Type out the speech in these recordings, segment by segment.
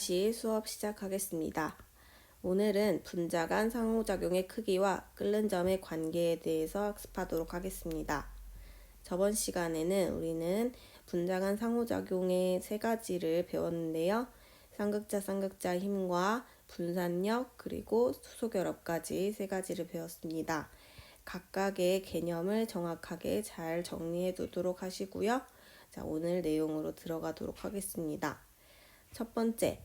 다시 수업 시작하겠습니다. 오늘은 분자 간 상호작용의 크기와 끓는 점의 관계에 대해서 학습하도록 하겠습니다. 저번 시간에는 우리는 분자 간 상호작용의 세 가지를 배웠는데요. 쌍극자 힘과 분산력 그리고 수소결합까지 세 가지를 배웠습니다. 각각의 개념을 정확하게 잘 정리해 두도록 하시고요. 자, 오늘 내용으로 들어가도록 하겠습니다. 첫 번째,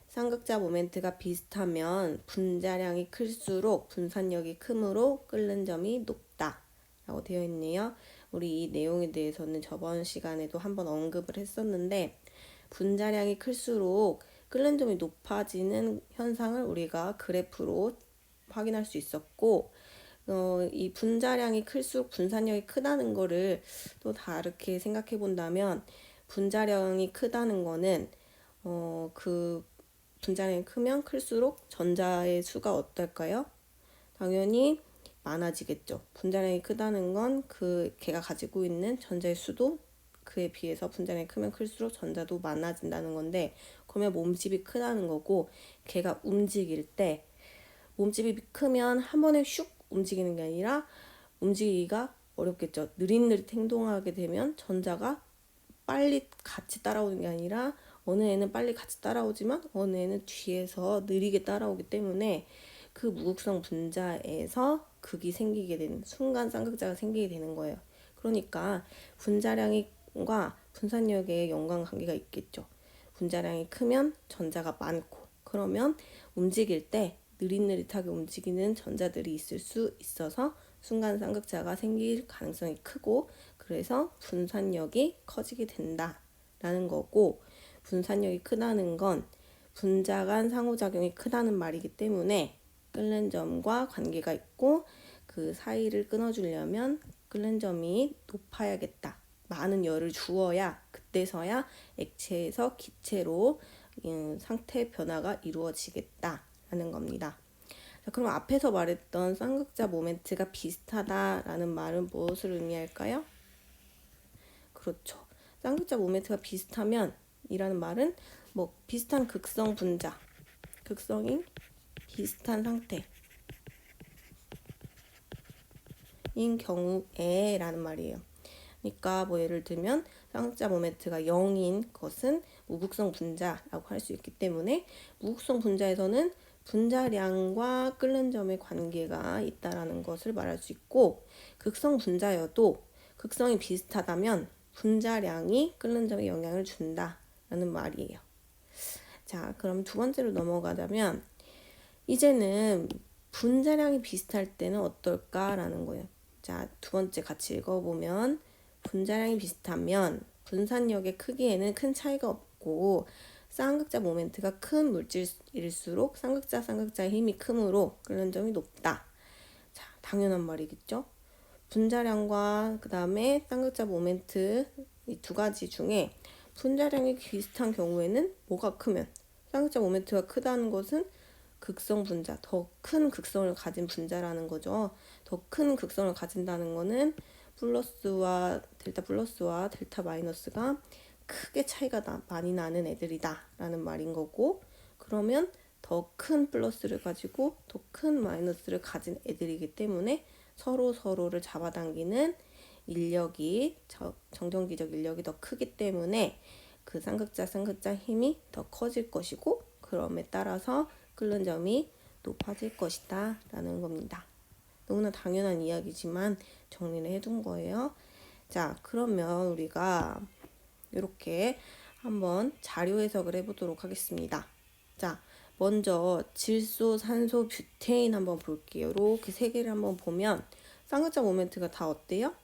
쌍극자 모멘트가 비슷하면 분자량이 클수록 분산력이 크므로 끓는 점이 높다 라고 되어 있네요. 우리 이 내용에 대해서는 저번 시간에도 한번 언급을 했었는데, 분자량이 클수록 끓는 점이 높아지는 현상을 우리가 그래프로 확인할 수 있었고, 이 분자량이 클수록 분산력이 크다는 거를 또 다르게 생각해 본다면, 분자량이 크다는 거는 그 분자량이 크면 클수록 전자의 수가 어떨까요? 당연히 많아지겠죠. 분자량이 크다는 건 걔가 가지고 있는 전자의 수도 그에 비해서 분자량이 크면 클수록 전자도 많아진다는 건데, 그러면 몸집이 크다는 거고, 걔가 움직일 때 몸집이 크면 한 번에 슉 움직이는 게 아니라 움직이기가 어렵겠죠. 느릿느릿 행동하게 되면 전자가 빨리 같이 따라오는 게 아니라 어느 애는 빨리 같이 따라오지만 어느 애는 뒤에서 느리게 따라오기 때문에 그 무극성 분자에서 극이 생기게 되는 순간 쌍극자가 생기게 되는 거예요. 그러니까 분자량과 분산력의 연관관계가 있겠죠. 분자량이 크면 전자가 많고, 그러면 움직일 때 느릿느릿하게 움직이는 전자들이 있을 수 있어서 순간 쌍극자가 생길 가능성이 크고, 그래서 분산력이 커지게 된다라는 거고, 분산력이 크다는 건 분자 간 상호작용이 크다는 말이기 때문에 끓는 점과 관계가 있고, 그 사이를 끊어주려면 끓는 점이 높아야겠다. 많은 열을 주어야 그때서야 액체에서 기체로 상태 변화가 이루어지겠다라는 겁니다. 자, 그럼 앞에서 말했던 쌍극자 모멘트가 비슷하다라는 말은 무엇을 의미할까요? 그렇죠. 쌍극자 모멘트가 비슷하면 이라는 말은 비슷한 극성 분자, 극성이 비슷한 상태인 경우에 라는 말이에요. 그러니까 예를 들면 쌍극자 모멘트가 0인 것은 무극성 분자라고 할 수 있기 때문에, 무극성 분자에서는 분자량과 끓는 점의 관계가 있다라는 것을 말할 수 있고, 극성 분자여도 극성이 비슷하다면 분자량이 끓는 점에 영향을 준다라는 말이에요. 자, 그럼 두 번째로 넘어가자면, 이제는 분자량이 비슷할 때는 어떨까라는 거예요. 자, 두 번째 같이 읽어보면, 분자량이 비슷하면 분산력의 크기에는 큰 차이가 없고, 쌍극자 모멘트가 큰 물질일수록 쌍극자의 힘이 크므로 끓는 점이 높다. 자, 당연한 말이겠죠. 분자량과 그 다음에 쌍극자 모멘트 이 두 가지 중에 분자량이 비슷한 경우에는 뭐가 크면, 쌍극자 모멘트가 크다는 것은 극성 분자, 더 큰 극성을 가진 분자라는 거죠. 더 큰 극성을 가진다는 거는 플러스와 델타 마이너스가 크게 차이가 많이 나는 애들이다 라는 말인 거고, 그러면 더 큰 플러스를 가지고 더 큰 마이너스를 가진 애들이기 때문에 서로를 잡아당기는 인력이, 정전기적 인력이 더 크기 때문에 그 쌍극자 힘이 더 커질 것이고, 그럼에 따라서 끓는 점이 높아질 것이다 라는 겁니다. 너무나 당연한 이야기지만 정리를 해둔 거예요. 자, 그러면 우리가 이렇게 한번 자료 해석을 해보도록 하겠습니다. 자, 먼저 질소, 산소, 뷰테인 한번 볼게요. 이렇게 세 개를 한번 보면 쌍극자 모멘트가 다 어때요?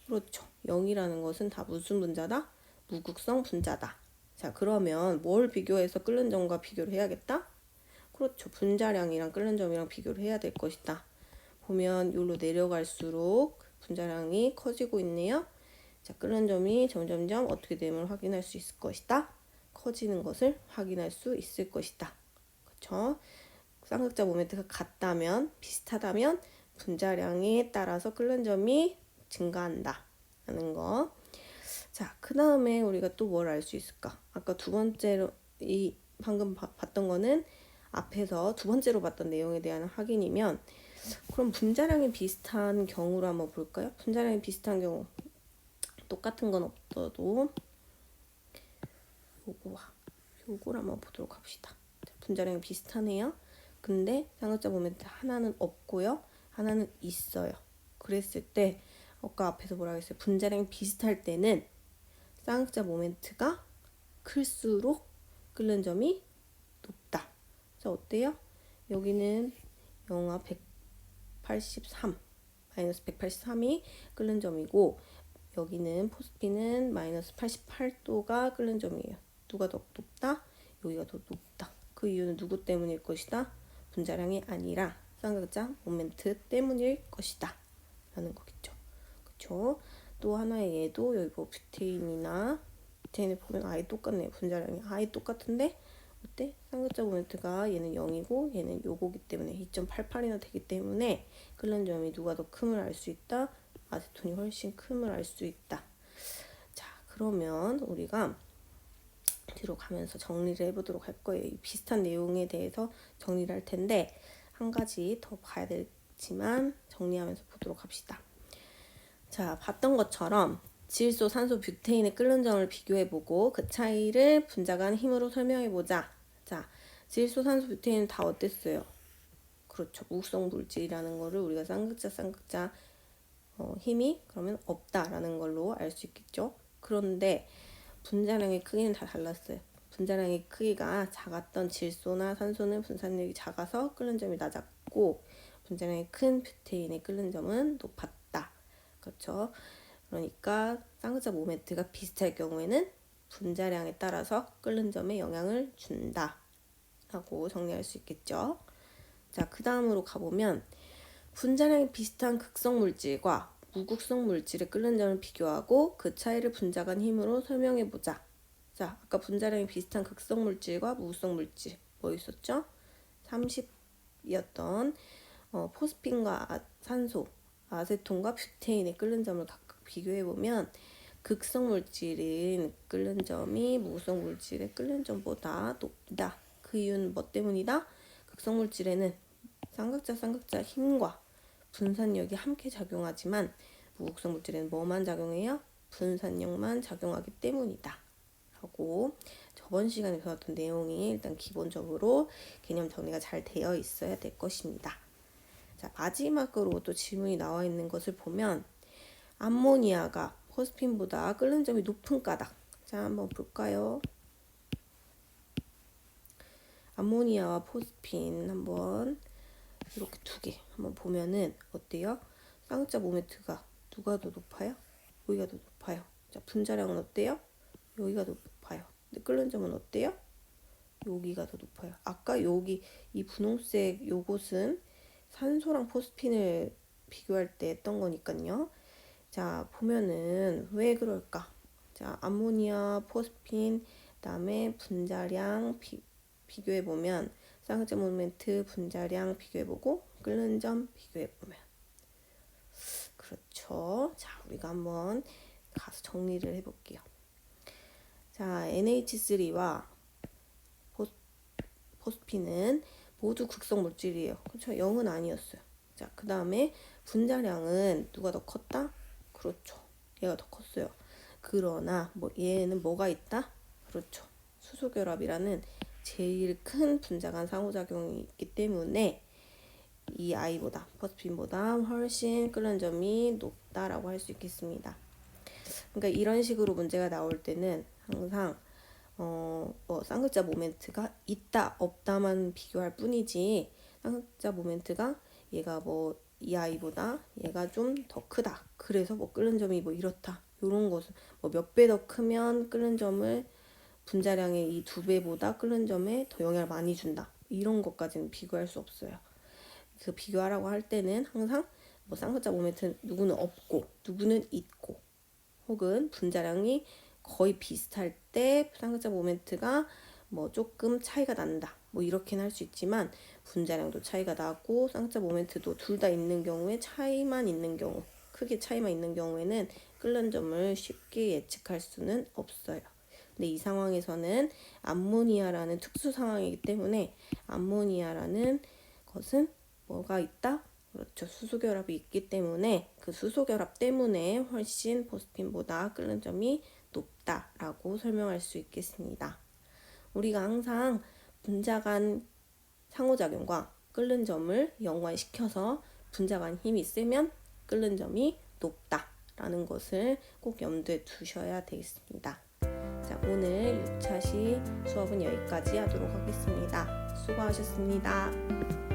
그렇죠. 0이라는 것은 다 무슨 분자다? 무극성 분자다. 자, 그러면 뭘 비교해서 끓는 점과 비교를 해야겠다? 그렇죠. 분자량이랑 끓는 점이랑 비교를 해야 될 것이다. 보면 여기로 내려갈수록 분자량이 커지고 있네요. 자, 끓는 점이 점점점 어떻게 되면 확인할 수 있을 것이다. 커지는 것을 확인할 수 있을 것이다. 그렇죠? 쌍극자 모멘트가 같다면, 비슷하다면 분자량에 따라서 끓는 점이 증가한다 라는 거. 자, 그 다음에 우리가 또 뭘 알 수 있을까? 아까 두 번째로 이 방금 봤던 거는 앞에서 두 번째로 봤던 내용에 대한 확인이면, 그럼 분자량이 비슷한 경우로 한번 볼까요? 분자량이 비슷한 경우, 똑같은 건 없어도 요거를 한번 보도록 합시다. 분자량이 비슷하네요. 근데 쌍극자 모멘트 하나는 없고요, 하나는 있어요. 그랬을 때 아까 앞에서 뭐라고 했어요? 분자량이 비슷할 때는 쌍극자 모멘트가 클수록 끓는 점이 높다. 자, 어때요? 여기는 영하 183, 마이너스 183이 끓는 점이고, 여기는 포스핀은 마이너스 88도가 끓는 점이에요. 누가 더 높다? 여기가 더 높다. 그 이유는 누구 때문일 것이다? 분자량이 아니라 쌍극자 모멘트 때문일 것이다 라는 거겠죠. 그쵸? 또 하나의 예도, 여기 뭐 뷰테인을 보면 아예 똑같네요. 분자량이 아예 똑같은데 어때? 쌍극자 모멘트가 얘는 0이고 얘는 요거기 때문에 2.88이나 되기 때문에 끓는 점이 누가 더 큼을 알 수 있다? 아세톤이 훨씬 큼을 알 수 있다. 자, 그러면 우리가 뒤로 가면서 정리를 해보도록 할 거예요. 이 비슷한 내용에 대해서 정리를 할 텐데 한 가지 더 봐야 되지만 정리하면서 보도록 합시다. 자, 봤던 것처럼 질소, 산소, 뷰테인의 끓는 점을 비교해보고 그 차이를 분자 간 힘으로 설명해보자. 자, 질소, 산소, 뷰테인은 다 어땠어요? 그렇죠. 무극성 물질이라는 거를 우리가 쌍극자 힘이 그러면 없다라는 걸로 알 수 있겠죠. 그런데 분자량의 크기는 다 달랐어요. 분자량의 크기가 작았던 질소나 산소는 분산력이 작아서 끓는 점이 낮았고, 분자량이 큰 뷰테인의 끓는 점은 높았다. 그렇죠. 그러니까 쌍극자 모멘트가 비슷할 경우에는 분자량에 따라서 끓는 점에 영향을 준다 라고 정리할 수 있겠죠. 자, 그 다음으로 가보면 분자량이 비슷한 극성 물질과 무극성 물질의 끓는 점을 비교하고 그 차이를 분자 간 힘으로 설명해보자. 자, 아까 분자량이 비슷한 극성 물질과 무극성 물질 뭐 있었죠? 30이었던 포스핀과 산소, 아세톤과 뷰테인의 끓는 점을 각각 비교해보면 극성 물질은 끓는 점이 무극성 물질의 끓는 점보다 높다. 그 이유는 뭐 때문이다? 극성 물질에는 쌍극자 힘과 분산력이 함께 작용하지만 무극성 물질에는 뭐만 작용해요? 분산력만 작용하기 때문이다 라고 저번 시간에 배웠던 내용이 일단 기본적으로 개념 정리가 잘 되어 있어야 될 것입니다. 자, 마지막으로 또 질문이 나와 있는 것을 보면 암모니아가 포스핀보다 끓는 점이 높은 까닭. 자, 한번 볼까요? 암모니아와 포스핀 한번 이렇게 두 개 한번 보면은 어때요? 쌍극자 모멘트가 누가 더 높아요? 여기가 더 높아요. 자, 분자량은 어때요? 여기가 더 높아요. 근데 끓는 점은 어때요? 여기가 더 높아요. 아까 여기 이 분홍색 요것은 산소랑 포스핀을 비교할 때 했던 거니까요. 자, 보면은 왜 그럴까? 자, 암모니아, 포스핀, 그다음에 분자량 비교해보면 쌍극자 모멘트 분자량 비교해보고 끓는 점 비교해보면 그렇죠. 자, 우리가 한번 가서 정리를 해볼게요. 자, NH3와 포스핀은 모두 극성 물질이에요. 그렇죠. 0은 아니었어요. 자, 그 다음에 분자량은 누가 더 컸다? 그렇죠. 얘가 더 컸어요. 그러나 뭐 얘는 뭐가 있다? 그렇죠. 수소결합이라는 제일 큰 분자 간 상호작용이 있기 때문에 이 아이보다 포스핀보다 훨씬 끓는 점이 높다라고 할 수 있겠습니다. 그러니까 이런 식으로 문제가 나올 때는 항상 쌍극자 모멘트가 있다 없다만 비교할 뿐이지 쌍극자 모멘트가 얘가 뭐 이 아이보다 얘가 좀 더 크다 그래서 뭐 끓는 점이 뭐 이렇다 요런 것은 뭐 몇 배 더 크면 끓는 점을 분자량의 이 2배보다 끓는 점에 더 영향을 많이 준다 이런 것까지는 비교할 수 없어요. 그 비교하라고 할 때는 항상 뭐 쌍극자 모멘트 누구는 없고 누구는 있고 혹은 분자량이 거의 비슷할 때 쌍극자 모멘트가 뭐 조금 차이가 난다 뭐 이렇게는 할 수 있지만 분자량도 차이가 나고 쌍극자 모멘트도 둘 다 있는 경우에 차이만 있는 경우 크게 차이만 있는 경우에는 끓는 점을 쉽게 예측할 수는 없어요. 근데 이 상황에서는 암모니아라는 특수 상황이기 때문에 암모니아라는 것은 뭐가 있다? 그렇죠. 수소결합이 있기 때문에 그 수소결합 때문에 훨씬 포스핀보다 끓는 점이 높다라고 설명할 수 있겠습니다. 우리가 항상 분자 간 상호작용과 끓는 점을 연관시켜서 분자 간 힘이 세면 끓는 점이 높다라는 것을 꼭 염두에 두셔야 되겠습니다. 자, 오늘 6차시 수업은 여기까지 하도록 하겠습니다. 수고하셨습니다.